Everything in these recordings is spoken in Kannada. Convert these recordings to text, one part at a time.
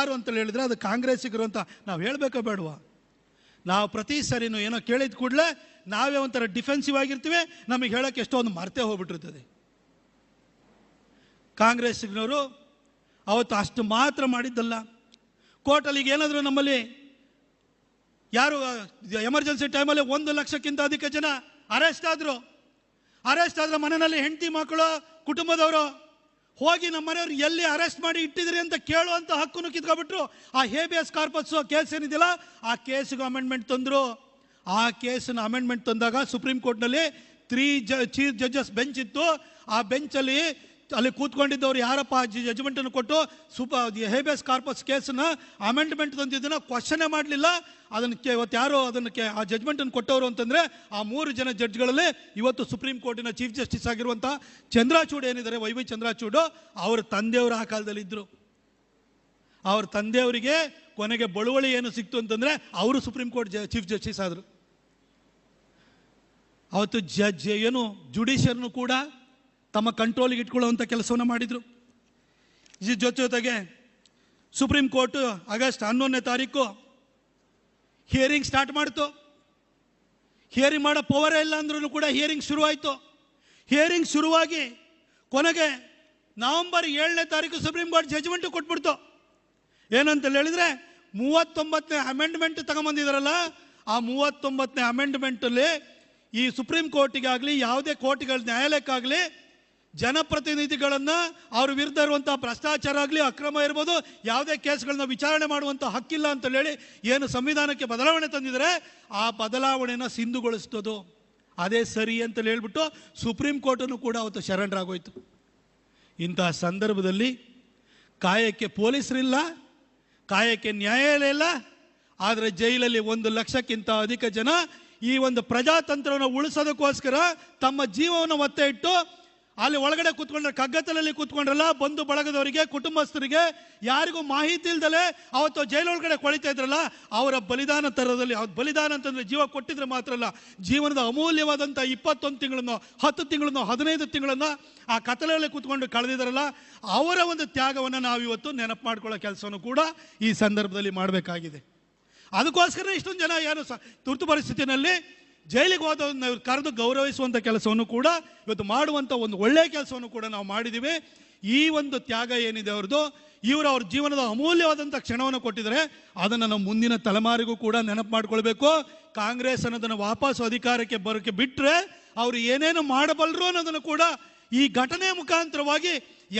ಯಾರು ಅಂತ ಹೇಳಿದ್ರೆ ಅದು ಕಾಂಗ್ರೆಸ್ಸಿಗರು ಅಂತ ನಾವು ಹೇಳಬೇಕೋ ಬೇಡವಾ? ನಾವು ಪ್ರತಿ ಸರಿನೂ ಏನೋ ಕೇಳಿದ ಕೂಡಲೇ ನಾವೇ ಒಂಥರ ಡಿಫೆನ್ಸಿವ್ ಆಗಿರ್ತೀವಿ, ನಮಗೆ ಹೇಳೋಕ್ಕೆ ಎಷ್ಟೊಂದು ಮರ್ತೇ ಹೋಗ್ಬಿಟ್ಟಿರ್ತದೆ. ಕಾಂಗ್ರೆಸ್ಸಿನವರು ಅವತ್ತು ಅಷ್ಟು ಮಾತ್ರ ಮಾಡಿದ್ದಲ್ಲ, ಕೋರ್ಟಲ್ಲಿ ಈಗ ಏನಾದರೂ ನಮ್ಮಲ್ಲಿ ಯಾರು ಎಮರ್ಜೆನ್ಸಿ ಟೈಮಲ್ಲಿ 1 ಲಕ್ಷಕ್ಕಿಂತ ಅಧಿಕ ಜನ ಅರೆಸ್ಟ್ ಆದರೆ ಮನೆಯಲ್ಲಿ ಹೆಂಡತಿ ಮಕ್ಕಳು ಕುಟುಂಬದವರು ಹೋಗಿ ನಮ್ಮ ಮನೆಯವ್ರು ಎಲ್ಲಿ ಅರೆಸ್ಟ್ ಮಾಡಿ ಇಟ್ಟಿದ್ರಿ ಅಂತ ಕೇಳುವಂಥ ಹಕ್ಕನ್ನು ಕಿತ್ಕೊಬಿಟ್ರು. ಆ ಹೇಬಿಯಸ್ ಕಾರ್ಪಸ್ ಕೇಸ್ ಏನಿದೆಯಲ್ಲ ಆ ಕೇಸಿಗೆ ಅಮೆಂಡ್ಮೆಂಟ್ ತಂದರು. ಆ ಕೇಸನ್ನು ಅಮೆಂಡ್ಮೆಂಟ್ ತಂದಾಗ ಸುಪ್ರೀಂ ಕೋರ್ಟ್ನಲ್ಲಿ 3 ಚೀಫ್ ಜಡ್ಜಸ್ ಬೆಂಚ್ ಇತ್ತು. ಆ ಬೆಂಚಲ್ಲಿ ಅಲ್ಲಿ ಕೂತ್ಕೊಂಡಿದ್ದವ್ರು ಯಾರಪ್ಪ ಜಡ್ಜ್ಮೆಂಟನ್ನು ಕೊಟ್ಟು ಹೇಬಿಯಸ್ ಕಾರ್ಪಸ್ ಕೇಸನ್ನು ಅಮೆಂಡ್ಮೆಂಟ್ ತಂದಿದ್ದನ್ನು ಕ್ವಶನೇ ಮಾಡಲಿಲ್ಲ. ಅದನ್ನು ಇವತ್ತು ಯಾರು ಅದಕ್ಕೆ ಆ ಜಡ್ಜ್ಮೆಂಟನ್ನು ಕೊಟ್ಟವರು ಅಂತಂದರೆ ಆ 3 ಜನ ಜಡ್ಜ್ಗಳಲ್ಲಿ ಇವತ್ತು ಸುಪ್ರೀಂ ಕೋರ್ಟಿನ ಚೀಫ್ ಜಸ್ಟಿಸ್ ಆಗಿರುವಂಥ ಚಂದ್ರಚೂಡ್ ಏನಿದ್ದಾರೆ, ವೈ ಚಂದ್ರಚೂಡು, ಅವ್ರ ತಂದೆಯವರು ಆ ಕಾಲದಲ್ಲಿದ್ದರು. ಅವ್ರ ತಂದೆಯವರಿಗೆ ಕೊನೆಗೆ ಬಳುವಳಿ ಏನು ಸಿಕ್ತು ಅಂತಂದರೆ ಅವರು ಸುಪ್ರೀಂ ಕೋರ್ಟ್ ಚೀಫ್ ಜಸ್ಟಿಸ್ ಆದರು. ಅವತ್ತು ಏನು ಜುಡಿಷಿಯರ್ನು ಕೂಡ ತಮ್ಮ ಕಂಟ್ರೋಲಿಗೆ ಇಟ್ಕೊಳ್ಳುವಂಥ ಕೆಲಸವನ್ನು ಮಾಡಿದರು. ಈ ಜೊತೆಗೆ ಸುಪ್ರೀಂ ಕೋರ್ಟ್ ಆಗಸ್ಟ್ 11ನೇ ತಾರೀಕು ಹಿಯರಿಂಗ್ ಸ್ಟಾರ್ಟ್ ಮಾಡಿತು. ಹಿಯರಿಂಗ್ ಮಾಡೋ ಪವರೇ ಇಲ್ಲ ಅಂದ್ರೂ ಕೂಡ ಹಿಯರಿಂಗ್ ಶುರುವಾಯಿತು. ಹಿಯರಿಂಗ್ ಶುರುವಾಗಿ ಕೊನೆಗೆ ನವೆಂಬರ್ 7ನೇ ತಾರೀಕು ಸುಪ್ರೀಂ ಕೋರ್ಟ್ ಜಡ್ಜ್ಮೆಂಟು ಕೊಟ್ಬಿಡ್ತು. ಏನಂತ ಹೇಳಿದರೆ 39ನೇ ಅಮೆಂಡ್ಮೆಂಟ್ ತಗೊಂಬಂದಿದ್ದಾರಲ್ಲ, ಆ 39ನೇ ಅಮೆಂಡ್ಮೆಂಟಲ್ಲಿ ಈ ಸುಪ್ರೀಂ ಕೋರ್ಟಿಗಾಗಲಿ ಯಾವುದೇ ಕೋರ್ಟ್ಗಳ ನ್ಯಾಯಾಲಯಕ್ಕಾಗಲಿ ಜನಪ್ರತಿನಿಧಿಗಳನ್ನು ಅವ್ರ ವಿರುದ್ಧ ಇರುವಂಥ ಭ್ರಷ್ಟಾಚಾರ ಆಗಲಿ ಅಕ್ರಮ ಇರ್ಬೋದು ಯಾವುದೇ ಕೇಸ್ಗಳನ್ನ ವಿಚಾರಣೆ ಮಾಡುವಂಥ ಹಕ್ಕಿಲ್ಲ ಅಂತ ಹೇಳಿ ಏನು ಸಂವಿಧಾನಕ್ಕೆ ಬದಲಾವಣೆ ತಂದಿದ್ದಾರೆ ಆ ಬದಲಾವಣೆಯನ್ನು ಸಿಂಧುಗೊಳಿಸ್ತದೋ ಅದೇ ಸರಿ ಅಂತ ಹೇಳ್ಬಿಟ್ಟು ಸುಪ್ರೀಂ ಕೋರ್ಟನ್ನು ಕೂಡ ಅವತ್ತು ಶರಣರಾಗೋಯ್ತು. ಇಂತಹ ಸಂದರ್ಭದಲ್ಲಿ ಕಾಯಕ್ಕೆ ಪೊಲೀಸರಿಲ್ಲ, ಕಾಯಕ್ಕೆ ನ್ಯಾಯಾಲಯ ಇಲ್ಲ, ಆದರೆ ಜೈಲಲ್ಲಿ 1 ಲಕ್ಷಕ್ಕಿಂತ ಅಧಿಕ ಜನ ಈ ಒಂದು ಪ್ರಜಾತಂತ್ರವನ್ನು ಉಳಿಸೋದಕ್ಕೋಸ್ಕರ ತಮ್ಮ ಜೀವವನ್ನು ಒತ್ತೆ ಇಟ್ಟು ಅಲ್ಲಿ ಒಳಗಡೆ ಕೂತ್ಕೊಂಡ್ರೆ ಕಗ್ಗತ್ತಲಲ್ಲಿ ಕೂತ್ಕೊಂಡ್ರಲ್ಲ, ಬಂಧು ಬಳಗದವರಿಗೆ ಕುಟುಂಬಸ್ಥರಿಗೆ ಯಾರಿಗೂ ಮಾಹಿತಿ ಇಲ್ದಲೆ ಅವತ್ತು ಜೈಲೊಳಗಡೆ ಕೊಳಿತಾ ಇದ್ರಲ್ಲ, ಅವರ ಬಲಿದಾನ ಥರದಲ್ಲಿ ಬಲಿದಾನ ಅಂತಂದರೆ ಜೀವ ಕೊಟ್ಟಿದ್ರೆ ಮಾತ್ರ ಅಲ್ಲ, ಜೀವನದ ಅಮೂಲ್ಯವಾದಂಥ 21 ತಿಂಗಳನ್ನು 10 ತಿಂಗಳನ್ನು 15 ತಿಂಗಳನ್ನು ಆ ಕತ್ತಲಲ್ಲಿ ಕೂತ್ಕೊಂಡು ಕಳೆದಿದ್ದಾರಲ್ಲ, ಅವರ ಒಂದು ತ್ಯಾಗವನ್ನು ನಾವಿವತ್ತು ನೆನಪು ಮಾಡ್ಕೊಳ್ಳೋ ಕೆಲಸವನ್ನು ಕೂಡ ಈ ಸಂದರ್ಭದಲ್ಲಿ ಮಾಡಬೇಕಾಗಿದೆ. ಅದಕ್ಕೋಸ್ಕರ ಇಷ್ಟೊಂದು ಜನ ಏನು ತುರ್ತು ಪರಿಸ್ಥಿತಿನಲ್ಲಿ ಜೈಲಿಗೆ ಹೋದವ್ರನ್ನ ಕರೆದು ಗೌರವಿಸುವಂಥ ಕೆಲಸವನ್ನು ಕೂಡ ಇವತ್ತು ಮಾಡುವಂಥ ಒಂದು ಒಳ್ಳೆಯ ಕೆಲಸವನ್ನು ಕೂಡ ನಾವು ಮಾಡಿದ್ದೀವಿ. ಈ ಒಂದು ತ್ಯಾಗ ಏನಿದೆ ಅವ್ರದ್ದು, ಅವ್ರ ಜೀವನದ ಅಮೂಲ್ಯವಾದಂಥ ಕ್ಷಣವನ್ನು ಕೊಟ್ಟಿದ್ದಾರೆ. ಅದನ್ನು ನಾವು ಮುಂದಿನ ತಲೆಮಾರಿಗೂ ಕೂಡ ನೆನಪು ಮಾಡ್ಕೊಳ್ಬೇಕು. ಕಾಂಗ್ರೆಸ್ ಅನ್ನೋದನ್ನು ವಾಪಸ್ ಅಧಿಕಾರಕ್ಕೆ ಬರೋಕ್ಕೆ ಬಿಟ್ಟರೆ ಅವರು ಏನೇನು ಮಾಡಬಲ್ಲರು ಅನ್ನೋದನ್ನು ಕೂಡ ಈ ಘಟನೆ ಮುಖಾಂತರವಾಗಿ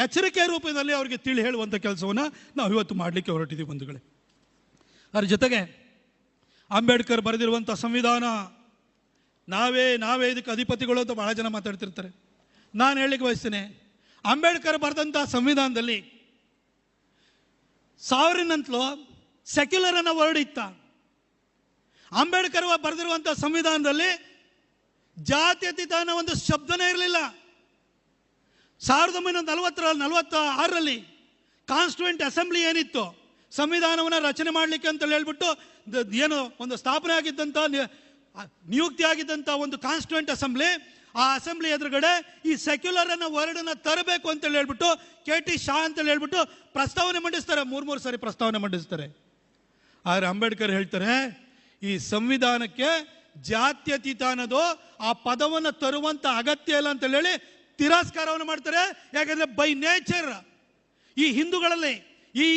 ಎಚ್ಚರಿಕೆ ರೂಪದಲ್ಲಿ ಅವರಿಗೆ ತಿಳಿ ಹೇಳುವಂಥ ಕೆಲಸವನ್ನು ನಾವು ಇವತ್ತು ಮಾಡಲಿಕ್ಕೆ ಹೊರಟಿದ್ದೀವಿ ಬಂಧುಗಳೇ. ಅದ್ರ ಜೊತೆಗೆ ಅಂಬೇಡ್ಕರ್ ಬರೆದಿರುವಂಥ ಸಂವಿಧಾನ ನಾವೇ ಇದಕ್ಕೆ ಅಧಿಪತಿಗಳು ಅಂತ ಬಹಳ ಜನ ಮಾತಾಡ್ತಿರ್ತಾರೆ. ನಾನು ಹೇಳಲಿಕ್ಕೆ ಬಯಸ್ತೇನೆ, ಅಂಬೇಡ್ಕರ್ ಬರೆದಂಥ ಸಂವಿಧಾನದಲ್ಲಿ 1000 ಸೆಕ್ಯುಲರ್ ಅನ್ನೋ ವರ್ಡ್ ಇತ್ತ. ಅಂಬೇಡ್ಕರ್ ಬರೆದಿರುವಂಥ ಸಂವಿಧಾನದಲ್ಲಿ ಜಾತ್ಯತೀತ ಅನ್ನೋ ಒಂದು ಶಬ್ದನೇ ಇರಲಿಲ್ಲ. 1946ರಲ್ಲಿ ಕಾನ್ಸ್ಟಿಟ್ಯೂಯೆಂಟ್ ಅಸೆಂಬ್ಲಿ ಏನಿತ್ತು, ಸಂವಿಧಾನವನ್ನು ರಚನೆ ಮಾಡಲಿಕ್ಕೆ ಅಂತ ಹೇಳ್ಬಿಟ್ಟು ಏನು ಒಂದು ಸ್ಥಾಪನೆ ಆಗಿದ್ದಂಥ ನಿಯುಕ್ತಿ ಆಗಿದ್ದಂಥ ಒಂದು ಕಾನ್ಸ್ಟಿಟ್ಯೂಯೆಂಟ್ ಅಸೆಂಬ್ಲಿ, ಆ ಅಸೆಂಬ್ಲಿ ಎದುರುಗಡೆ ಈ ಸೆಕ್ಯುಲರ್ ಅನ್ನೋ ವರ್ಡನ್ನು ತರಬೇಕು ಅಂತ ಹೇಳ್ಬಿಟ್ಟು KT ಶಾ ಅಂತ ಹೇಳ್ಬಿಟ್ಟು ಪ್ರಸ್ತಾವನೆ ಮಂಡಿಸ್ತಾರೆ. 3 ಸಾರಿ ಪ್ರಸ್ತಾವನೆ ಮಂಡಿಸ್ತಾರೆ. ಆದರೆ ಅಂಬೇಡ್ಕರ್ ಹೇಳ್ತಾರೆ ಈ ಸಂವಿಧಾನಕ್ಕೆ ಜಾತ್ಯತೀತ ಅನ್ನೋದು ಆ ಪದವನ್ನು ತರುವಂಥ ಅಗತ್ಯ ಇಲ್ಲ ಅಂತ ಹೇಳಿ ತಿರಸ್ಕಾರವನ್ನು ಮಾಡ್ತಾರೆ. ಯಾಕಂದರೆ ಬೈ ನೇಚರ್ ಈ ಹಿಂದೂಗಳಲ್ಲಿ ಈ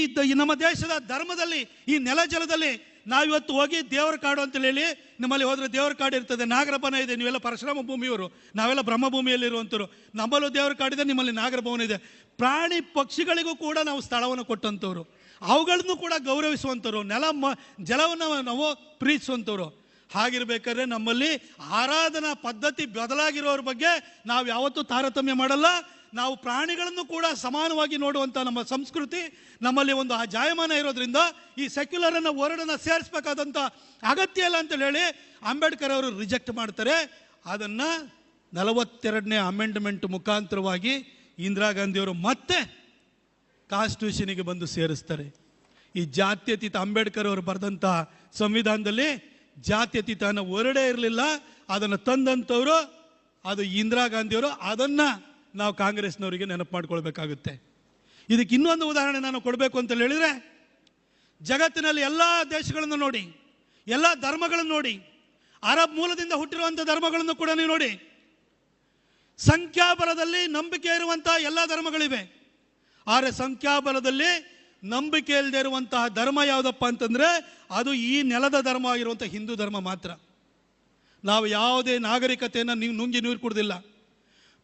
ನಮ್ಮ ದೇಶದ ಧರ್ಮದಲ್ಲಿ ಈ ನೆಲ ಜಲದಲ್ಲಿ ನಾವಿವತ್ತು ಹೋಗಿ ದೇವರ ಕಾಡು ಅಂತ ಹೇಳಿ, ನಮ್ಮಲ್ಲಿ ಹೋದರೆ ದೇವರ ಕಾಡು ಇರ್ತದೆ, ನಾಗರಭವನ ಇದೆ, ನೀವೆಲ್ಲ ಪರಶುರಾಮ ಭೂಮಿಯವರು, ನಾವೆಲ್ಲ ಬ್ರಹ್ಮಭೂಮಿಯಲ್ಲಿರುವಂಥವ್ರು, ನಮ್ಮಲ್ಲೂ ದೇವರ ಕಾಡಿದೆ, ನಿಮ್ಮಲ್ಲಿ ನಾಗರಭವನ ಇದೆ. ಪ್ರಾಣಿ ಪಕ್ಷಿಗಳಿಗೂ ಕೂಡ ನಾವು ಸ್ಥಳವನ್ನು ಕೊಟ್ಟಂಥವ್ರು, ಅವುಗಳನ್ನು ಕೂಡ ಗೌರವಿಸುವಂಥವ್ರು, ಜಲವನ್ನು ನಾವು ಪ್ರೀತಿಸುವಂಥವ್ರು. ಹಾಗಿರ್ಬೇಕಾದ್ರೆ ನಮ್ಮಲ್ಲಿ ಆರಾಧನಾ ಪದ್ಧತಿ ಬದಲಾಗಿರೋರ ಬಗ್ಗೆ ನಾವು ಯಾವತ್ತೂ ತಾರತಮ್ಯ ಮಾಡಲ್ಲ. ನಾವು ಪ್ರಾಣಿಗಳನ್ನು ಕೂಡ ಸಮಾನವಾಗಿ ನೋಡುವಂಥ ನಮ್ಮ ಸಂಸ್ಕೃತಿ ನಮ್ಮಲ್ಲಿ ಒಂದು ಜಾಯಮಾನ ಇರೋದ್ರಿಂದ ಈ ಸೆಕ್ಯುಲರ್ ಅನ್ನೋ ವರ್ಡನ್ನು ಸೇರಿಸಬೇಕಾದಂಥ ಅಗತ್ಯ ಇಲ್ಲ ಅಂತ ಹೇಳಿ ಅಂಬೇಡ್ಕರ್ ಅವರು ರಿಜೆಕ್ಟ್ ಮಾಡ್ತಾರೆ. ಅದನ್ನು 42ನೇ ಅಮೆಂಡ್ಮೆಂಟ್ ಮುಖಾಂತರವಾಗಿ ಇಂದಿರಾ ಗಾಂಧಿಯವರು ಮತ್ತೆ ಕಾನ್ಸ್ಟಿಟ್ಯೂಷನಿಗೆ ಬಂದು ಸೇರಿಸ್ತಾರೆ. ಈ ಜಾತ್ಯತೀತ ಅಂಬೇಡ್ಕರ್ ಅವರು ಬರೆದಂಥ ಸಂವಿಧಾನದಲ್ಲಿ ಜಾತ್ಯತೀತ ಅನ್ನೋ ವರ್ಡೇ ಇರಲಿಲ್ಲ. ಅದನ್ನು ತಂದಂಥವರು ಅದು ಇಂದಿರಾ ಗಾಂಧಿಯವರು. ಅದನ್ನು ನಾವು ಕಾಂಗ್ರೆಸ್ನವರಿಗೆ ನೆನಪು ಮಾಡ್ಕೊಳ್ಬೇಕಾಗುತ್ತೆ. ಇದಕ್ಕೆ ಇನ್ನೊಂದು ಉದಾಹರಣೆ ನಾನು ಕೊಡಬೇಕು ಅಂತ ಹೇಳಿದರೆ, ಜಗತ್ತಿನಲ್ಲಿ ಎಲ್ಲ ದೇಶಗಳನ್ನು ನೋಡಿ, ಎಲ್ಲ ಧರ್ಮಗಳನ್ನು ನೋಡಿ, ಅರಬ್ ಮೂಲದಿಂದ ಹುಟ್ಟಿರುವಂಥ ಧರ್ಮಗಳನ್ನು ಕೂಡ ನೀವು ನೋಡಿ. ಸಂಖ್ಯಾಬಲದಲ್ಲಿ ನಂಬಿಕೆ ಇರುವಂತಹ ಎಲ್ಲ ಧರ್ಮಗಳಿವೆ. ಆದರೆ ಸಂಖ್ಯಾಬಲದಲ್ಲಿ ನಂಬಿಕೆ ಇಲ್ಲದೆ ಇರುವಂತಹ ಧರ್ಮ ಯಾವುದಪ್ಪ ಅಂತಂದರೆ ಅದು ಈ ನೆಲದ ಧರ್ಮ ಆಗಿರುವಂಥ ಹಿಂದೂ ಧರ್ಮ ಮಾತ್ರ. ನಾವು ಯಾವುದೇ ನಾಗರಿಕತೆಯನ್ನು ನೀವು ನುಂಗಿ ನೀರು ಕುಡ್ದಿಲ್ಲ.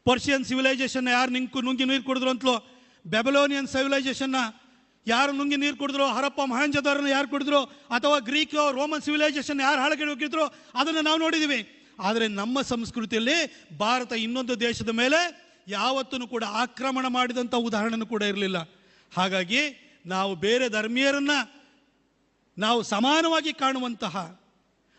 ಪರ್ಷಿಯನ್ ಸಿವಿಲೈಸೇಷನ್ನ ಯಾರು ನುಂಗಿ ನೀರು ಕುಡಿದ್ರು ಅಂತಲೋ, ಬ್ಯಾಬಿಲೋನಿಯನ್ ಸಿವಿಲೈಸೇಷನ್ನ ಯಾರು ನುಂಗಿ ನೀರು ಕುಡಿದ್ರು, ಹರಪ್ಪ ಮಹಾಂಜದಾರನ ಯಾರು ಕುಡಿದ್ರು, ಅಥವಾ ಗ್ರೀಕ್ ರೋಮನ್ ಸಿವಿಲೈಸೇಷನ್ ಯಾರು ಹಾಳಗಡೆ ಹೋಗಿದ್ರು, ಅದನ್ನು ನಾವು ನೋಡಿದ್ದೀವಿ. ಆದರೆ ನಮ್ಮ ಸಂಸ್ಕೃತಿಯಲ್ಲಿ ಭಾರತ ಇನ್ನೊಂದು ದೇಶದ ಮೇಲೆ ಯಾವತ್ತೂ ಕೂಡ ಆಕ್ರಮಣ ಮಾಡಿದಂಥ ಉದಾಹರಣೆನೂ ಕೂಡ ಇರಲಿಲ್ಲ. ಹಾಗಾಗಿ ನಾವು ಬೇರೆ ಧರ್ಮೀಯರನ್ನು ನಾವು ಸಮಾನವಾಗಿ ಕಾಣುವಂತಹ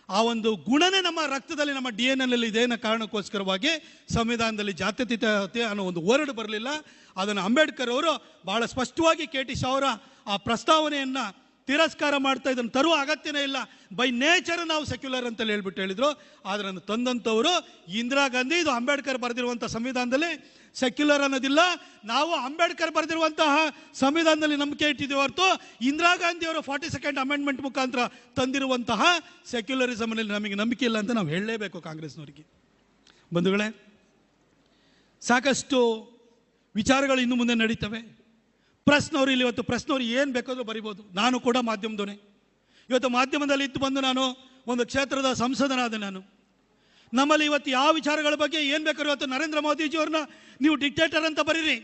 ಆ ಒಂದು ಗುಣನೇ ನಮ್ಮ ರಕ್ತದಲ್ಲಿ, ನಮ್ಮ DNA ನಲ್ಲಿ ಇದೆ ಅನ್ನೋ ಕಾರಣಕ್ಕೋಸ್ಕರವಾಗಿ ಸಂವಿಧಾನದಲ್ಲಿ ಜಾತ್ಯತೀತತೆ ಅನ್ನೋ ಒಂದು ವರ್ಡ್ ಬರಲಿಲ್ಲ. ಅದನ್ನು ಅಂಬೇಡ್ಕರ್ ಅವರು ಬಹಳ ಸ್ಪಷ್ಟವಾಗಿ KT ಶಾ ಅವರ ಆ ಪ್ರಸ್ತಾವನೆಯನ್ನು ತಿರಸ್ಕಾರ ಮಾಡ್ತಾ ಇದನ್ನು ತರುವ ಅಗತ್ಯನೇ ಇಲ್ಲ, ಬೈ ನೇಚರ್ ನಾವು ಸೆಕ್ಯುಲರ್ ಅಂತ ಹೇಳಿದ್ರು. ಆದರೆ ಅದನ್ನು ತಂದಂಥವರು ಇಂದಿರಾ ಗಾಂಧಿ. ಇದು ಅಂಬೇಡ್ಕರ್ ಬರೆದಿರುವಂಥ ಸಂವಿಧಾನದಲ್ಲಿ ಸೆಕ್ಯುಲರ್ ಅನ್ನೋದಿಲ್ಲ. ನಾವು ಅಂಬೇಡ್ಕರ್ ಬರೆದಿರುವಂತಹ ಸಂವಿಧಾನದಲ್ಲಿ ನಂಬಿಕೆ ಇಟ್ಟಿದ್ದೀವಿ ಹೊರತು ಇಂದಿರಾ ಗಾಂಧಿ ಅವರು 42nd ಅಮೆಂಡ್ಮೆಂಟ್ ಮುಖಾಂತರ ತಂದಿರುವಂತಹ ಸೆಕ್ಯುಲರಿಸಮ್ನಲ್ಲಿ ನಮಗೆ ನಂಬಿಕೆ ಇಲ್ಲ ಅಂತ ನಾವು ಹೇಳಲೇಬೇಕು ಕಾಂಗ್ರೆಸ್ನವರಿಗೆ. ಬಂಧುಗಳೇ, ಸಾಕಷ್ಟು ವಿಚಾರಗಳು ಇನ್ನು ಮುಂದೆ ನಡೀತವೆ. ಪ್ರೆಸ್ನವರು ಇಲ್ಲಿ ಇವತ್ತು ಪ್ರೆಸ್ನವ್ರು ಏನು ಬೇಕಾದರೂ ಬರಿಬೋದು. ನಾನು ಕೂಡ ಮಾಧ್ಯಮದವನೇ. ಇವತ್ತು ಮಾಧ್ಯಮದಲ್ಲಿ ಇದ್ದು ಬಂದು ನಾನು ಒಂದು ಕ್ಷೇತ್ರದ ಸಂಸದನಾದ ನಾನು. ನಮ್ಮಲ್ಲಿ ಇವತ್ತು ಯಾವ ವಿಚಾರಗಳ ಬಗ್ಗೆ ಏನು ಬೇಕಾದ್ರೂ ಇವತ್ತು ನರೇಂದ್ರ ಮೋದಿಜಿಯವ್ರನ್ನ ನೀವು ಡಿಕ್ಟೇಟರ್ ಅಂತ ಬರೀರಿ.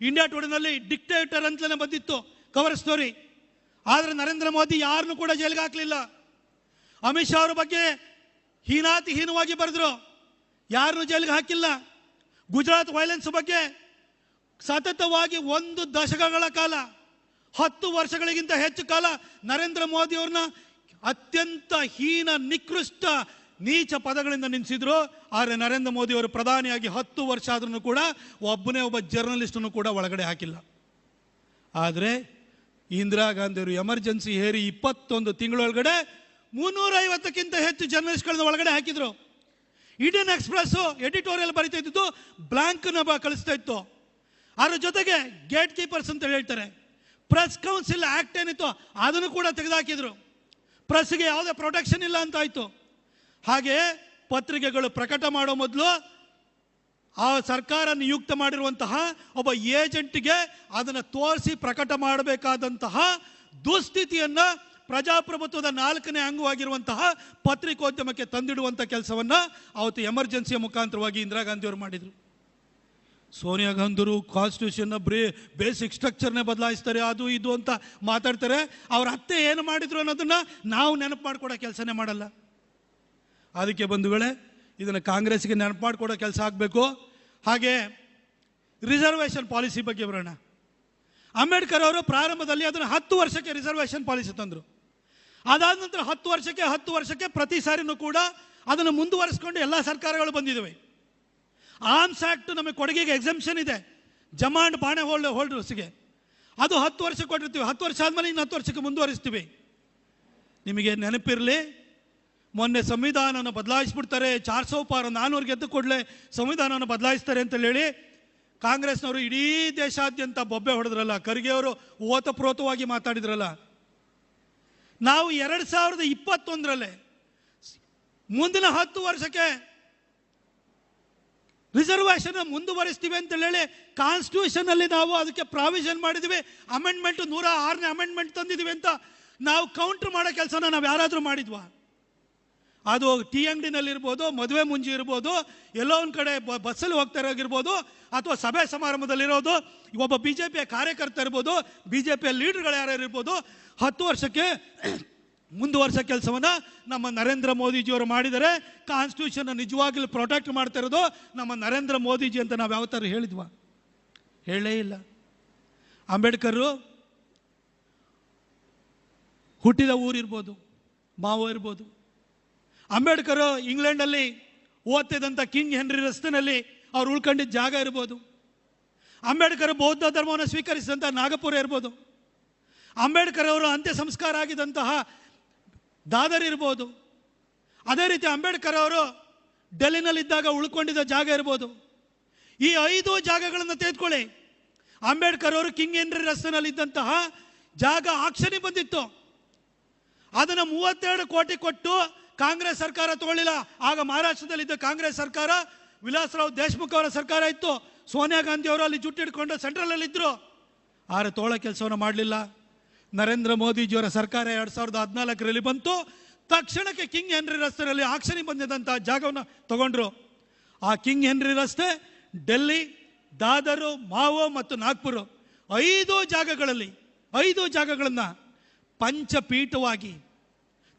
ಇಂಡಿಯಾ ಟುಡೇನಲ್ಲಿ ಡಿಕ್ಟೇಟರ್ ಅಂತಲೇ ಬಂದಿತ್ತು ಕವರ್ ಸ್ಟೋರಿ. ಆದರೆ ನರೇಂದ್ರ ಮೋದಿ ಯಾರನ್ನೂ ಕೂಡ ಜೈಲಿಗೆ ಹಾಕಲಿಲ್ಲ. ಅಮಿತ್ ಶಾ ಅವ್ರ ಬಗ್ಗೆ ಹೀನಾತಿಹೀನವಾಗಿ ಬರೆದ್ರು, ಯಾರನ್ನೂ ಜೈಲಿಗೆ ಹಾಕಿಲ್ಲ. ಗುಜರಾತ್ ವೈಲೆನ್ಸ್ ಬಗ್ಗೆ ಸತತವಾಗಿ 1 ದಶಕಗಳ ಕಾಲ, 10 ವರ್ಷಗಳಿಗಿಂತ ಹೆಚ್ಚು ಕಾಲ ನರೇಂದ್ರ ಮೋದಿ ಅವ್ರನ್ನ ಅತ್ಯಂತ ಹೀನ, ನಿಕೃಷ್ಟ, ನೀಚ ಪದಗಳಿಂದ ನಿಲ್ಲಿಸಿದ್ರು. ಆದರೆ ನರೇಂದ್ರ ಮೋದಿ ಅವರು ಪ್ರಧಾನಿಯಾಗಿ 10 ವರ್ಷ ಆದ್ರೂ ಕೂಡ ಒಬ್ಬ ಜರ್ನಲಿಸ್ಟನ್ನು ಕೂಡ ಒಳಗಡೆ ಹಾಕಿಲ್ಲ. ಆದರೆ ಇಂದಿರಾ ಗಾಂಧಿ ಅವರು ಎಮರ್ಜೆನ್ಸಿ ಹೇರಿ 21 ತಿಂಗಳೊಳಗಡೆ 350ಕ್ಕಿಂತ ಹೆಚ್ಚು ಜರ್ನಲಿಸ್ಟ್ಗಳನ್ನ ಒಳಗಡೆ ಹಾಕಿದ್ರು. ಇಂಡಿಯನ್ ಎಕ್ಸ್ಪ್ರೆಸ್ ಎಡಿಟೋರಿಯಲ್ ಬರೀತಾ ಇದ್ದು ಬ್ಲಾಂಕ್ನ ಕಳಿಸ್ತಾ ಇತ್ತು. ಅದ್ರ ಜೊತೆಗೆ ಗೇಟ್ ಕೀಪರ್ಸ್ ಅಂತ ಹೇಳ್ತಾರೆ, ಪ್ರೆಸ್ ಕೌನ್ಸಿಲ್ ಆಕ್ಟ್ ಏನಿತ್ತು ಅದನ್ನು ಕೂಡ ತೆಗೆದುಹಾಕಿದ್ರು. ಪ್ರೆಸ್ಗೆ ಯಾವುದೇ ಪ್ರೊಟೆಕ್ಷನ್ ಇಲ್ಲ ಅಂತ ಆಯಿತು. ಹಾಗೆ ಪತ್ರಿಕೆಗಳು ಪ್ರಕಟ ಮಾಡೋ ಮೊದಲು ಆ ಸರ್ಕಾರ ನಿಯುಕ್ತ ಮಾಡಿರುವಂತಹ ಒಬ್ಬ ಏಜೆಂಟ್ಗೆ ಅದನ್ನು ತೋರಿಸಿ ಪ್ರಕಟ ಮಾಡಬೇಕಾದಂತಹ ದುಸ್ಥಿತಿಯನ್ನು ಪ್ರಜಾಪ್ರಭುತ್ವದ 4ನೇ ಅಂಗವಾಗಿರುವಂತಹ ಪತ್ರಿಕೋದ್ಯಮಕ್ಕೆ ತಂದಿಡುವಂಥ ಕೆಲಸವನ್ನು ಅವತ್ತು ಎಮರ್ಜೆನ್ಸಿಯ ಮುಖಾಂತರವಾಗಿ ಇಂದಿರಾ ಗಾಂಧಿ ಅವರು ಮಾಡಿದರು. ಸೋನಿಯಾ ಗಾಂಧಿರು ಕಾನ್ಸ್ಟಿಟ್ಯೂಷನ್ನ ಬೇಸಿಕ್ ಸ್ಟ್ರಕ್ಚರ್ನೇ ಬದಲಾಯಿಸ್ತಾರೆ, ಅದು ಇದು ಅಂತ ಮಾತಾಡ್ತಾರೆ. ಅವ್ರ ಅತ್ತೆ ಏನು ಮಾಡಿದ್ರು ಅನ್ನೋದನ್ನು ನಾವು ನೆನಪು ಮಾಡಿಕೊಡೋ ಕೆಲಸನೇ ಮಾಡಲ್ಲ. ಅದಕ್ಕೆ ಬಂಧುಗಳೇ, ಇದನ್ನು ಕಾಂಗ್ರೆಸ್ಗೆ ನೆನಪು ಮಾಡಿಕೊಡೋ ಕೆಲಸ ಆಗಬೇಕು. ಹಾಗೆ ರಿಸರ್ವೇಷನ್ ಪಾಲಿಸಿ ಬಗ್ಗೆ ಬರೋಣ. ಅಂಬೇಡ್ಕರ್ ಅವರು ಪ್ರಾರಂಭದಲ್ಲಿ ಅದನ್ನು 10 ವರ್ಷಕ್ಕೆ ರಿಸರ್ವೇಷನ್ ಪಾಲಿಸಿ ತಂದರು. ಅದಾದ ನಂತರ 10 ವರ್ಷಕ್ಕೆ ಪ್ರತಿ ಸಾರಿನೂ ಕೂಡ ಅದನ್ನು ಮುಂದುವರಿಸ್ಕೊಂಡು ಎಲ್ಲ ಸರ್ಕಾರಗಳು ಬಂದಿದ್ದಾವೆ. ಆರ್ಮ್ಸ್ ಆ್ಯಕ್ಟ್ ನಮಗೆ ಕೊಡುಗೆಗೆ ಎಕ್ಸೆಂಪ್ಷನ್ ಇದೆ, ಜಮಾಂಡ್ ಬಾಣೆ ಹೋಲ್ಡರ್ಸ್ಗೆ. ಅದು 10 ವರ್ಷಕ್ಕೆ ಕೊಟ್ಟಿರ್ತೀವಿ. 10 ವರ್ಷ ಆದಮೇಲೆ ಇನ್ನು 10 ವರ್ಷಕ್ಕೆ ಮುಂದುವರಿಸ್ತೀವಿ. ನಿಮಗೆ ನೆನಪಿರಲಿ, ಮೊನ್ನೆ ಸಂವಿಧಾನನ ಬದಲಾಯಿಸ್ಬಿಡ್ತಾರೆ, 400 ಪಾರು 400 ಗೆದ್ದು ಕೂಡಲೇ ಸಂವಿಧಾನವನ್ನು ಬದಲಾಯಿಸ್ತಾರೆ ಅಂತ ಹೇಳಿ ಕಾಂಗ್ರೆಸ್ನವರು ಇಡೀ ದೇಶಾದ್ಯಂತ ಬೊಬ್ಬೆ ಹೊಡೆದ್ರಲ್ಲ. ಖರ್ಗೆ ಅವರು ಓತಪ್ರೋತವಾಗಿ ಮಾತಾಡಿದ್ರಲ್ಲ. ನಾವು 2021ರಲ್ಲಿ ಮುಂದಿನ 10 ವರ್ಷಕ್ಕೆ ರಿಸರ್ವೇಷನ್ ಮುಂದುವರಿಸ್ತೀವಿ ಅಂತ ಹೇಳಿ ಕಾನ್ಸ್ಟಿಟ್ಯೂಷನ್ ಅಲ್ಲಿ ನಾವು ಅದಕ್ಕೆ ಪ್ರಾವಿಷನ್ ಮಾಡಿದ್ವಿ. ಅಮೆಂಡ್ಮೆಂಟ್ 106ನೇ ಅಮೆಂಡ್ಮೆಂಟ್ ತಂದಿದ್ವಿ ಅಂತ ನಾವು ಕೌಂಟರ್ ಮಾಡೋ ಕೆಲಸನ ನಾವು ಯಾರಾದರೂ ಮಾಡಿದ್ವಾ? ಅದು ಟೀ ಅಂಗಡಿನಲ್ಲಿರ್ಬೋದು, ಮದುವೆ ಮುಂಜಿ ಇರ್ಬೋದು, ಎಲ್ಲೋ ಒಂದು ಕಡೆ ಬಸ್ಸಲ್ಲಿ ಹೋಗ್ತಾ ಇರೋಗಿರ್ಬೋದು, ಅಥವಾ ಸಭೆ ಸಮಾರಂಭದಲ್ಲಿರೋದು, ಒಬ್ಬ BJPಯ ಕಾರ್ಯಕರ್ತ ಇರ್ಬೋದು, BJPಯ ಲೀಡರ್ಗಳು ಯಾರು ಇರ್ಬೋದು, 10 ವರ್ಷಕ್ಕೆ ಮುಂದುವರ್ಸೋ ಕೆಲಸವನ್ನು ನಮ್ಮ ನರೇಂದ್ರ ಮೋದಿಜಿಯವರು ಮಾಡಿದರೆ. ಕಾನ್ಸ್ಟಿಟ್ಯೂಷನ್ ನಿಜವಾಗ್ಲೂ ಪ್ರೊಟೆಕ್ಟ್ ಮಾಡ್ತಾ ಇರೋದು ನಮ್ಮ ನರೇಂದ್ರ ಮೋದಿಜಿ ಅಂತ ನಾವು ಯಾವ ಥರ ಹೇಳಿದ್ವಾ? ಹೇಳೇ ಇಲ್ಲ. ಅಂಬೇಡ್ಕರು ಹುಟ್ಟಿದ ಊರಿರ್ಬೋದು, ಮಾವು ಇರ್ಬೋದು. ಅಂಬೇಡ್ಕರ್ ಇಂಗ್ಲೆಂಡಲ್ಲಿ ಓದ್ತಿದ್ದಂಥ ಕಿಂಗ್ ಹೆನ್ರಿ ರಸ್ತೆನಲ್ಲಿ ಅವ್ರು ಉಳ್ಕೊಂಡಿದ್ದ ಜಾಗ ಇರ್ಬೋದು. ಅಂಬೇಡ್ಕರ್ ಬೌದ್ಧ ಧರ್ಮವನ್ನು ಸ್ವೀಕರಿಸಿದಂಥ ನಾಗಪುರ ಇರ್ಬೋದು. ಅಂಬೇಡ್ಕರ್ ಅವರು ಅಂತ್ಯ ಸಂಸ್ಕಾರ ಆಗಿದ್ದಂತಹ ದಾದರ್ ಇರ್ಬೋದು. ಅದೇ ರೀತಿ ಅಂಬೇಡ್ಕರ್ ಅವರು ಡೆಲ್ಲಿನಲ್ಲಿದ್ದಾಗ ಉಳ್ಕೊಂಡಿದ್ದ ಜಾಗ ಇರ್ಬೋದು. ಈ 5 ಜಾಗಗಳನ್ನು ತೆಗೆದುಕೊಳ್ಳಿ. ಅಂಬೇಡ್ಕರ್ ಅವರು ಕಿಂಗ್ ಹೆನ್ರಿ ರಸ್ತೆನಲ್ಲಿದ್ದಂತಹ ಜಾಗ ಆಕ್ಷನಿಗೆ ಬಂದಿತ್ತು. ಅದನ್ನು 32 ಕೋಟಿ ಕೊಟ್ಟು ಕಾಂಗ್ರೆಸ್ ಸರ್ಕಾರ ತಗೊಳ್ಳಿಲ್ಲ. ಆಗ ಮಹಾರಾಷ್ಟ್ರದಲ್ಲಿದ್ದ ಕಾಂಗ್ರೆಸ್ ಸರ್ಕಾರ, ವಿಲಾಸರಾವ್ ದೇಶಮುಖ್ ಅವರ ಸರ್ಕಾರ ಇತ್ತು. ಸೋನಿಯಾ ಗಾಂಧಿ ಅವರು ಅಲ್ಲಿ ಜುಟ್ಟಿಡ್ಕೊಂಡು ಸೆಂಟ್ರಲಲ್ಲಿ ಇದ್ರು. ಆದ್ರೆ ತೋಳ ಕೆಲಸವನ್ನು ಮಾಡಲಿಲ್ಲ. ನರೇಂದ್ರ ಮೋದಿಜಿಯವರ ಸರ್ಕಾರ 2014ರಲ್ಲಿ ಬಂತು. ತಕ್ಷಣಕ್ಕೆ ಕಿಂಗ್ ಹೆನ್ರಿ ರಸ್ತೆಯಲ್ಲಿ ಆಕ್ಷನಿಗೆ ಬಂದಿದ್ದಂಥ ಜಾಗವನ್ನು ತಗೊಂಡ್ರು. ಆ ಕಿಂಗ್ ಹೆನ್ರಿ ರಸ್ತೆ ಡೆಲ್ಲಿ, ದಾದರ್, ಮಾವೋ ಮತ್ತು ನಾಗ್ಪುರ 5 ಜಾಗಗಳನ್ನು ಪಂಚಪೀಠವಾಗಿ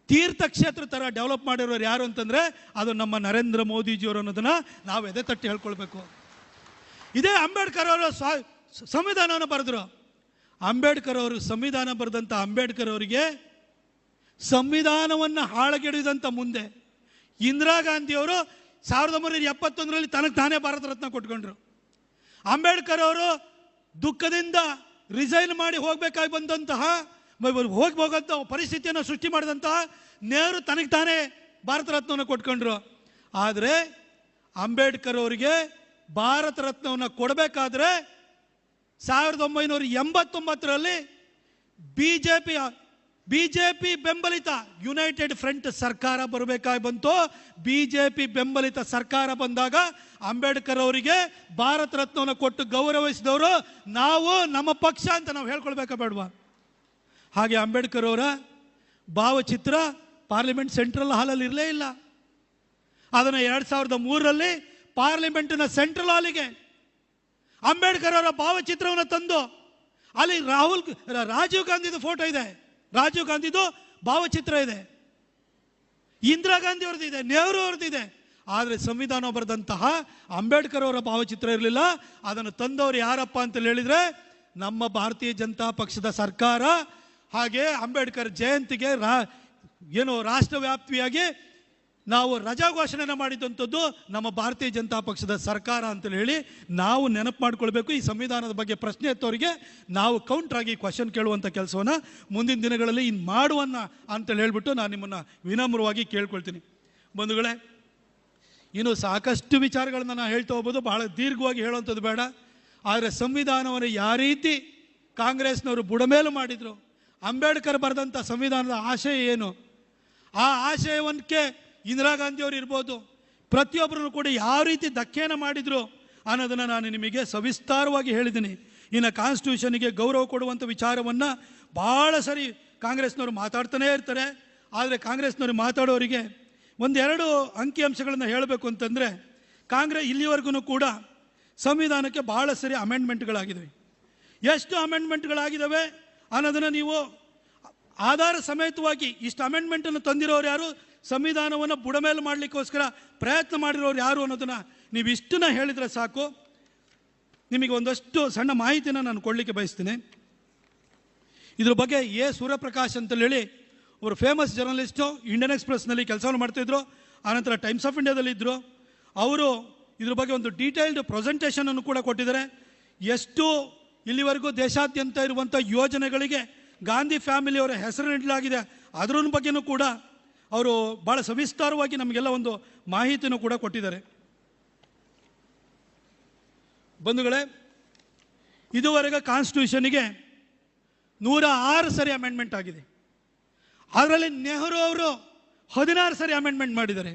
ತೀರ್ಥಕ್ಷೇತ್ರ ಥರ ಡೆವಲಪ್ ಮಾಡಿರೋರು ಯಾರು ಅಂತಂದರೆ ಅದು ನಮ್ಮ ನರೇಂದ್ರ ಮೋದಿಜಿಯವರು ಅನ್ನೋದನ್ನು ನಾವು ಎದೆ ತಟ್ಟಿ ಹೇಳ್ಕೊಳ್ಬೇಕು. ಇದೇ ಅಂಬೇಡ್ಕರ್ ಅವರು ಸಂವಿಧಾನವನ್ನು ಬರೆದರು. ಅಂಬೇಡ್ಕರ್ ಅವರು ಸಂವಿಧಾನ ಬರೆದಂಥ ಅಂಬೇಡ್ಕರ್ ಅವರಿಗೆ ಸಂವಿಧಾನವನ್ನು ಹಾಳಗೆಡಿದಂಥ ಮುಂದೆ ಇಂದಿರಾ ಗಾಂಧಿಯವರು 1971ರಲ್ಲಿ ತನಗೆ ತಾನೇ ಭಾರತ ರತ್ನ ಕೊಟ್ಕೊಂಡ್ರು. ಅಂಬೇಡ್ಕರ್ ಅವರು ದುಃಖದಿಂದ ರಿಸೈನ್ ಮಾಡಿ ಹೋಗಬೇಕಾಗಿ ಬಂದಂತಹ ಹೋಗಂತ ಪರಿಸ್ಥಿತಿಯನ್ನು ಸೃಷ್ಟಿ ಮಾಡಿದಂತಹ ನೆಹರು ತನಗೆ ತಾನೇ ಭಾರತ ರತ್ನವನ್ನು ಕೊಟ್ಕೊಂಡ್ರು. ಆದರೆ ಅಂಬೇಡ್ಕರ್ ಅವರಿಗೆ ಭಾರತ ರತ್ನವನ್ನು ಕೊಡಬೇಕಾದ್ರೆ 1989ರಲ್ಲಿ ಬಿಜೆಪಿ ಬೆಂಬಲಿತ ಯುನೈಟೆಡ್ ಫ್ರಂಟ್ ಸರ್ಕಾರ ಬರಬೇಕಾಗಿ ಬಂತು. ಬಿಜೆಪಿ ಬೆಂಬಲಿತ ಸರ್ಕಾರ ಬಂದಾಗ ಅಂಬೇಡ್ಕರ್ ಅವರಿಗೆ ಭಾರತ ರತ್ನವನ್ನು ಕೊಟ್ಟು ಗೌರವಿಸಿದವರು ನಾವು, ನಮ್ಮ ಪಕ್ಷ ಅಂತ ನಾವು ಹೇಳ್ಕೊಳ್ಬೇಕಾ ಬೇಡವಾ? ಹಾಗೆ ಅಂಬೇಡ್ಕರ್ ಅವರ ಭಾವಚಿತ್ರ ಪಾರ್ಲಿಮೆಂಟ್ ಸೆಂಟ್ರಲ್ ಹಾಲಲ್ಲಿ ಇರಲೇ ಇಲ್ಲ. ಅದನ್ನು 2003ರಲ್ಲಿ ಪಾರ್ಲಿಮೆಂಟಿನ ಸೆಂಟ್ರಲ್ ಹಾಲಿಗೆ ಅಂಬೇಡ್ಕರ್ ಅವರ ಭಾವಚಿತ್ರವನ್ನು ತಂದು ಅಲ್ಲಿ ರಾಜೀವ್ ಗಾಂಧಿದು ಫೋಟೋ ಇದೆ, ರಾಜೀವ್ ಗಾಂಧಿದು ಭಾವಚಿತ್ರ ಇದೆ, ಇಂದಿರಾ ಗಾಂಧಿ ಅವ್ರದ್ದು ಇದೆ, ನೆಹರು ಅವ್ರದ್ದು ಇದೆ. ಆದರೆ ಸಂವಿಧಾನ ಬರೆದಂತಹ ಅಂಬೇಡ್ಕರ್ ಅವರ ಭಾವಚಿತ್ರ ಇರಲಿಲ್ಲ. ಅದನ್ನು ತಂದವರು ಯಾರಪ್ಪ ಅಂತ ಹೇಳಿದರೆ ನಮ್ಮ ಭಾರತೀಯ ಜನತಾ ಪಕ್ಷದ ಸರ್ಕಾರ. ಹಾಗೆ ಅಂಬೇಡ್ಕರ್ ಜಯಂತಿಗೆ ರಾಷ್ಟ್ರವ್ಯಾಪಿಯಾಗಿ ನಾವು ರಜಾ ಘೋಷಣೆಯನ್ನು ಮಾಡಿದಂಥದ್ದು ನಮ್ಮ ಭಾರತೀಯ ಜನತಾ ಪಕ್ಷದ ಸರ್ಕಾರ ಅಂತೇಳಿ ಹೇಳಿ ನಾವು ನೆನಪು ಮಾಡ್ಕೊಳ್ಬೇಕು. ಈ ಸಂವಿಧಾನದ ಬಗ್ಗೆ ಪ್ರಶ್ನೆ ಎತ್ತವರಿಗೆ ನಾವು ಕೌಂಟ್ರಾಗಿ ಕ್ವಶನ್ ಕೇಳುವಂಥ ಕೆಲಸವನ್ನು ಮುಂದಿನ ದಿನಗಳಲ್ಲಿ ಇನ್ನು ಮಾಡುವನ್ನ ಅಂತೇಳಿ ಹೇಳ್ಬಿಟ್ಟು ನಾನು ನಿಮ್ಮನ್ನು ವಿನಮ್ರವಾಗಿ ಕೇಳ್ಕೊಳ್ತೀನಿ. ಬಂಧುಗಳೇ, ಇನ್ನು ಸಾಕಷ್ಟು ವಿಚಾರಗಳನ್ನು ನಾನು ಹೇಳ್ತಾ ಹೋಗ್ಬೋದು, ಬಹಳ ದೀರ್ಘವಾಗಿ ಹೇಳುವಂಥದ್ದು ಬೇಡ. ಆದರೆ ಸಂವಿಧಾನವನ್ನು ಯಾವ ರೀತಿ ಕಾಂಗ್ರೆಸ್ನವರು ಬುಡಮೇಲು ಮಾಡಿದರು, ಅಂಬೇಡ್ಕರ್ ಬರೆದಂಥ ಸಂವಿಧಾನದ ಆಶಯ ಏನು, ಆ ಆಶಯವಕ್ಕೆ ಇಂದಿರಾ ಗಾಂಧಿಯವರು ಇರ್ಬೋದು, ಪ್ರತಿಯೊಬ್ಬರನ್ನು ಕೂಡ ಯಾವ ರೀತಿ ಧಕ್ಕೆಯನ್ನು ಮಾಡಿದರು ಅನ್ನೋದನ್ನು ನಾನು ನಿಮಗೆ ಸವಿಸ್ತಾರವಾಗಿ ಹೇಳಿದ್ದೀನಿ. ಇನ್ನು ಕಾನ್ಸ್ಟಿಟ್ಯೂಷನ್ಗೆ ಗೌರವ ಕೊಡುವಂಥ ವಿಚಾರವನ್ನು ಭಾಳ ಸರಿ ಕಾಂಗ್ರೆಸ್ನವರು ಮಾತಾಡ್ತಾನೇ ಇರ್ತಾರೆ. ಆದರೆ ಕಾಂಗ್ರೆಸ್ನವರು ಮಾತಾಡೋರಿಗೆ ಒಂದೆರಡು ಅಂಕಿಅಂಶಗಳನ್ನು ಹೇಳಬೇಕು ಅಂತಂದರೆ, ಕಾಂಗ್ರೆಸ್ ಇಲ್ಲಿವರೆಗೂ ಕೂಡ ಸಂವಿಧಾನಕ್ಕೆ ಭಾಳ ಸರಿ ಅಮೆಂಡ್ಮೆಂಟ್ಗಳಾಗಿದ್ದಾವೆ. ಎಷ್ಟು ಅಮೆಂಡ್ಮೆಂಟ್ಗಳಾಗಿದ್ದಾವೆ ಅನ್ನೋದನ್ನು ನೀವು ಆಧಾರ ಸಮೇತವಾಗಿ ಇಷ್ಟು ಅಮೆಂಡ್ಮೆಂಟನ್ನು ತಂದಿರೋರು ಯಾರು, ಸಂವಿಧಾನವನ್ನು ಬುಡಮೇಲು ಮಾಡಲಿಕ್ಕೋಸ್ಕರ ಪ್ರಯತ್ನ ಮಾಡಿರೋರು ಯಾರು ಅನ್ನೋದನ್ನು ನೀವು ಇಷ್ಟನ್ನ ಹೇಳಿದರೆ ಸಾಕು. ನಿಮಗೆ ಒಂದಷ್ಟು ಸಣ್ಣ ಮಾಹಿತಿನ ನಾನು ಕೊಡಲಿಕ್ಕೆ ಬಯಸ್ತೀನಿ. ಇದ್ರ ಬಗ್ಗೆ ಸೂರ್ಯಪ್ರಕಾಶ್ ಅಂತೇಳಿ ಅವರು ಫೇಮಸ್ ಜರ್ನಲಿಸ್ಟು, ಇಂಡಿಯನ್ ಎಕ್ಸ್ಪ್ರೆಸ್ನಲ್ಲಿ ಕೆಲಸವನ್ನು ಮಾಡ್ತಿದ್ರು, ಆನಂತರ ಟೈಮ್ಸ್ ಆಫ್ ಇಂಡಿಯಾದಲ್ಲಿದ್ದರು. ಅವರು ಇದ್ರ ಬಗ್ಗೆ ಒಂದು ಡೀಟೇಲ್ಡ್ ಪ್ರೆಸೆಂಟೇಷನನ್ನು ಕೂಡ ಕೊಟ್ಟಿದ್ದಾರೆ. ಎಷ್ಟು ಇಲ್ಲಿವರೆಗೂ ದೇಶಾದ್ಯಂತ ಇರುವಂಥ ಯೋಜನೆಗಳಿಗೆ ಗಾಂಧಿ ಫ್ಯಾಮಿಲಿಯವರ ಹೆಸರು ನೀಡಲಾಗಿದೆ ಅದರ ಬಗ್ಗೆನೂ ಕೂಡ ಅವರು ಭಾಳ ಸವಿಸ್ತಾರವಾಗಿ ನಮಗೆಲ್ಲ ಒಂದು ಮಾಹಿತಿನೂ ಕೂಡ ಕೊಟ್ಟಿದ್ದಾರೆ. ಬಂಧುಗಳೇ, ಇದುವರೆಗೆ ಕಾನ್ಸ್ಟಿಟ್ಯೂಷನ್ಗೆ 106 ಸರಿ ಅಮೆಂಡ್ಮೆಂಟ್ ಆಗಿದೆ. ಅದರಲ್ಲಿ ನೆಹರು ಅವರು 16 ಸರಿ ಅಮೆಂಡ್ಮೆಂಟ್ ಮಾಡಿದ್ದಾರೆ,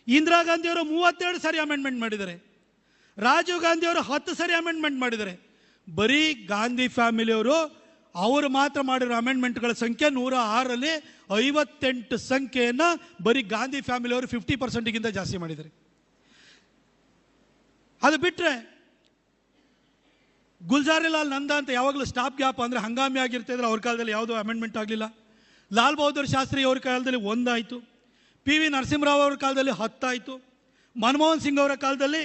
ಇಂದಿರಾ ಗಾಂಧಿಯವರು 32 ಸರಿ ಅಮೆಂಡ್ಮೆಂಟ್ ಮಾಡಿದ್ದಾರೆ, ರಾಜೀವ್ ಗಾಂಧಿಯವರು 10 ಸರಿ ಅಮೆಂಡ್ಮೆಂಟ್ ಮಾಡಿದ್ದಾರೆ. ಬರೀ ಗಾಂಧಿ ಫ್ಯಾಮಿಲಿಯವರು ಅವರು ಮಾತ್ರ ಮಾಡಿರೋ ಅಮೆಂಡ್ಮೆಂಟ್ಗಳ ಸಂಖ್ಯೆ 106ರಲ್ಲಿ 58 ಸಂಖ್ಯೆಯನ್ನು ಬರೀ ಗಾಂಧಿ ಫ್ಯಾಮಿಲಿಯವರು 50%ಗಿಂತ ಜಾಸ್ತಿ ಮಾಡಿದ್ದಾರೆ. ಅದು ಬಿಟ್ಟರೆ ಗುಲ್ಜಾರಿಲಾಲ್ ನಂದಾ ಅಂತ ಯಾವಾಗಲೂ ಸ್ಟಾಪ್ ಗ್ಯಾಪ್ ಅಂದರೆ ಹಂಗಾಮಿ ಆಗಿರ್ತಿದ್ರೆ ಅವ್ರ ಕಾಲದಲ್ಲಿ ಯಾವುದೋ ಅಮೆಂಡ್ಮೆಂಟ್ ಆಗಲಿಲ್ಲ. ಲಾಲ್ ಬಹದ್ದೂರ್ ಶಾಸ್ತ್ರಿ ಅವ್ರ ಕಾಲದಲ್ಲಿ 1 ಆಯಿತು, ಪಿ ವಿ ನರಸಿಂಹರಾವ್ ಅವ್ರ ಕಾಲದಲ್ಲಿ 10 ಆಯಿತು, ಮನಮೋಹನ್ ಸಿಂಗ್ ಅವರ ಕಾಲದಲ್ಲಿ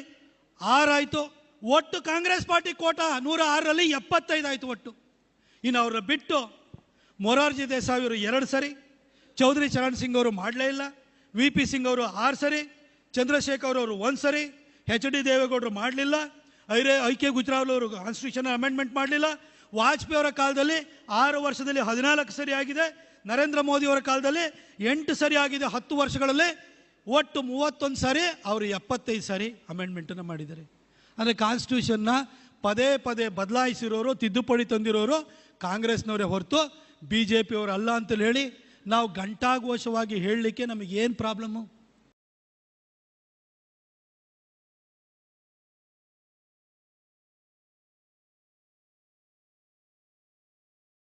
6 ಆಯಿತು. ಒಟ್ಟು ಕಾಂಗ್ರೆಸ್ ಪಾರ್ಟಿ ಕೋಟ 106ರಲ್ಲಿ 75 ಆಯಿತು ಒಟ್ಟು. ಇನ್ನು ಅವ್ರನ್ನ ಬಿಟ್ಟು ಮೊರಾರ್ಜಿ ದೇಸಾಯಿ ಅವರು 2 ಸರಿ, ಚೌಧರಿ ಚರಣ್ ಸಿಂಗ್ ಅವರು ಮಾಡಲೇ ಇಲ್ಲ, ವಿ ಪಿ ಸಿಂಗ್ ಅವರು 6 ಸರಿ, ಚಂದ್ರಶೇಖರ್ ಅವರು 1 ಸರಿ, ಎಚ್ ಡಿ ದೇವೇಗೌಡರು ಮಾಡಲಿಲ್ಲ, ಐ ಕೆ ಗುಜ್ರಾಲ್ ಅವರು ಕಾನ್ಸ್ಟಿಟ್ಯೂಷನ್ ಅಮೆಂಡ್ಮೆಂಟ್ ಮಾಡಲಿಲ್ಲ. ವಾಜಪೇಯಿ ಅವರ ಕಾಲದಲ್ಲಿ 6 ವರ್ಷದಲ್ಲಿ 14 ಸರಿ ಆಗಿದೆ, ನರೇಂದ್ರ ಮೋದಿ ಅವರ ಕಾಲದಲ್ಲಿ 8 ಸರಿ ಆಗಿದೆ. 10 ವರ್ಷಗಳಲ್ಲಿ ಒಟ್ಟು 31 ಸಾರಿ, ಅವರು 75 ಸಾರಿ ಅಮೆಂಡ್ಮೆಂಟನ್ನು ಮಾಡಿದ್ದಾರೆ. ಅಂದರೆ ಕಾನ್ಸ್ಟಿಟ್ಯೂಷನ್ನ ಪದೇ ಪದೇ ಬದಲಾಯಿಸಿರೋರು, ತಿದ್ದುಪಡಿ ತಂದಿರೋರು ಕಾಂಗ್ರೆಸ್ನವರೇ ಹೊರತು ಬಿ ಜೆ ಪಿಯವರು ಅಲ್ಲ ಅಂತೇಳಿ ಹೇಳಿ ನಾವು ಘಂಟಾಘೋಷವಾಗಿ ಹೇಳಲಿಕ್ಕೆ ನಮಗೇನು ಪ್ರಾಬ್ಲಮ್ಮು?